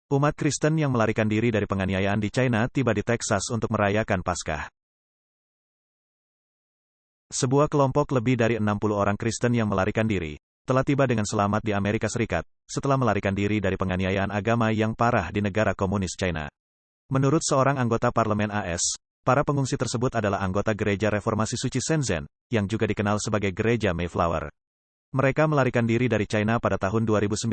Umat Kristen yang melarikan diri dari penganiayaan di China tiba di Texas untuk merayakan Paskah. Sebuah kelompok lebih dari 60 orang Kristen yang melarikan diri telah tiba dengan selamat di Amerika Serikat setelah melarikan diri dari penganiayaan agama yang parah di negara komunis China. Menurut seorang anggota parlemen AS, para pengungsi tersebut adalah anggota Gereja Reformasi Suci Shenzhen, yang juga dikenal sebagai Gereja Mayflower. Mereka melarikan diri dari China pada tahun 2019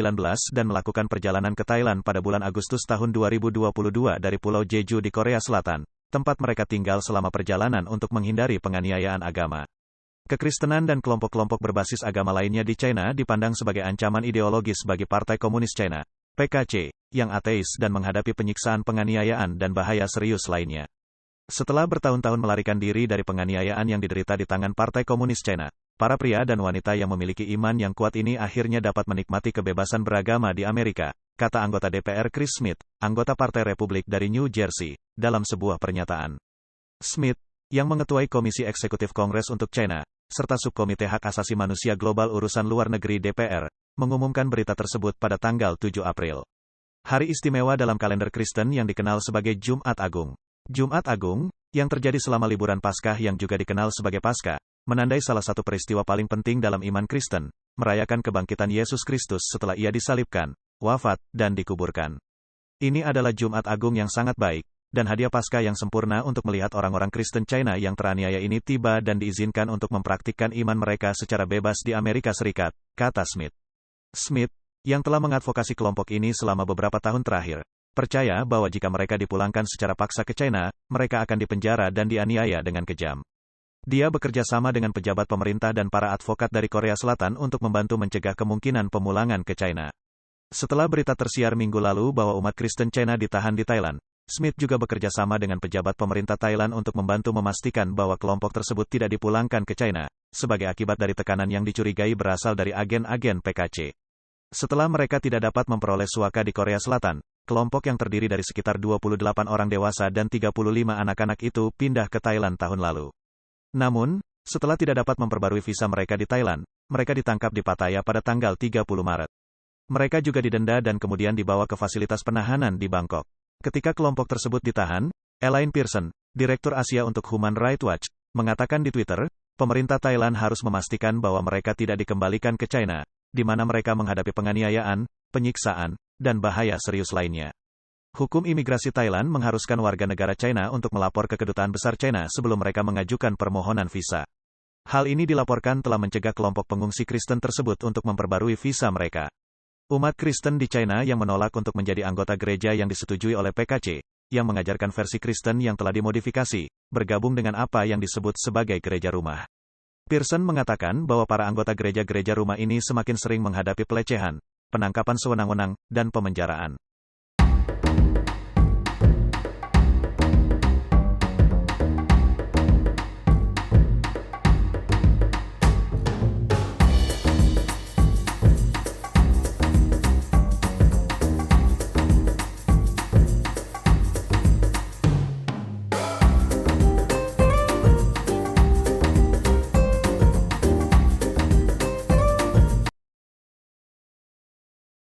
dan melakukan perjalanan ke Thailand pada bulan Agustus tahun 2022 dari Pulau Jeju di Korea Selatan, tempat mereka tinggal selama perjalanan untuk menghindari penganiayaan agama. Kekristenan dan kelompok-kelompok berbasis agama lainnya di China dipandang sebagai ancaman ideologis bagi Partai Komunis China, PKC, yang ateis dan menghadapi penyiksaan penganiayaan dan bahaya serius lainnya. Setelah bertahun-tahun melarikan diri dari penganiayaan yang diderita di tangan Partai Komunis China, para pria dan wanita yang memiliki iman yang kuat ini akhirnya dapat menikmati kebebasan beragama di Amerika, kata anggota DPR Chris Smith, anggota Partai Republik dari New Jersey, dalam sebuah pernyataan. Smith, yang mengetuai Komisi Eksekutif Kongres untuk China, serta Subkomite Hak Asasi Manusia Global Urusan Luar Negeri DPR, mengumumkan berita tersebut pada tanggal 7 April. Hari istimewa dalam kalender Kristen yang dikenal sebagai Jumat Agung. Jumat Agung, yang terjadi selama liburan Paskah yang juga dikenal sebagai Paskah, menandai salah satu peristiwa paling penting dalam iman Kristen, merayakan kebangkitan Yesus Kristus setelah ia disalibkan, wafat, dan dikuburkan. Ini adalah Jumat Agung yang sangat baik, dan hadiah Paskah yang sempurna untuk melihat orang-orang Kristen China yang teraniaya ini tiba dan diizinkan untuk mempraktikkan iman mereka secara bebas di Amerika Serikat, kata Smith. Smith, yang telah mengadvokasi kelompok ini selama beberapa tahun terakhir, percaya bahwa jika mereka dipulangkan secara paksa ke China, mereka akan dipenjara dan dianiaya dengan kejam. Dia bekerja sama dengan pejabat pemerintah dan para advokat dari Korea Selatan untuk membantu mencegah kemungkinan pemulangan ke China. Setelah berita tersiar minggu lalu bahwa umat Kristen China ditahan di Thailand, Smith juga bekerja sama dengan pejabat pemerintah Thailand untuk membantu memastikan bahwa kelompok tersebut tidak dipulangkan ke China, sebagai akibat dari tekanan yang dicurigai berasal dari agen-agen PKC. Setelah mereka tidak dapat memperoleh suaka di Korea Selatan, kelompok yang terdiri dari sekitar 28 orang dewasa dan 35 anak-anak itu pindah ke Thailand tahun lalu. Namun, setelah tidak dapat memperbarui visa mereka di Thailand, mereka ditangkap di Pattaya pada tanggal 30 Maret. Mereka juga didenda dan kemudian dibawa ke fasilitas penahanan di Bangkok. Ketika kelompok tersebut ditahan, Elaine Pearson, Direktur Asia untuk Human Rights Watch, mengatakan di Twitter, pemerintah Thailand harus memastikan bahwa mereka tidak dikembalikan ke China, di mana mereka menghadapi penganiayaan, penyiksaan, dan bahaya serius lainnya. Hukum imigrasi Thailand mengharuskan warga negara China untuk melapor ke Kedutaan Besar China sebelum mereka mengajukan permohonan visa. Hal ini dilaporkan telah mencegah kelompok pengungsi Kristen tersebut untuk memperbarui visa mereka. Umat Kristen di China yang menolak untuk menjadi anggota gereja yang disetujui oleh PKC, yang mengajarkan versi Kristen yang telah dimodifikasi, bergabung dengan apa yang disebut sebagai gereja rumah. Pearson mengatakan bahwa para anggota gereja-gereja rumah ini semakin sering menghadapi pelecehan, penangkapan sewenang-wenang, dan pemenjaraan.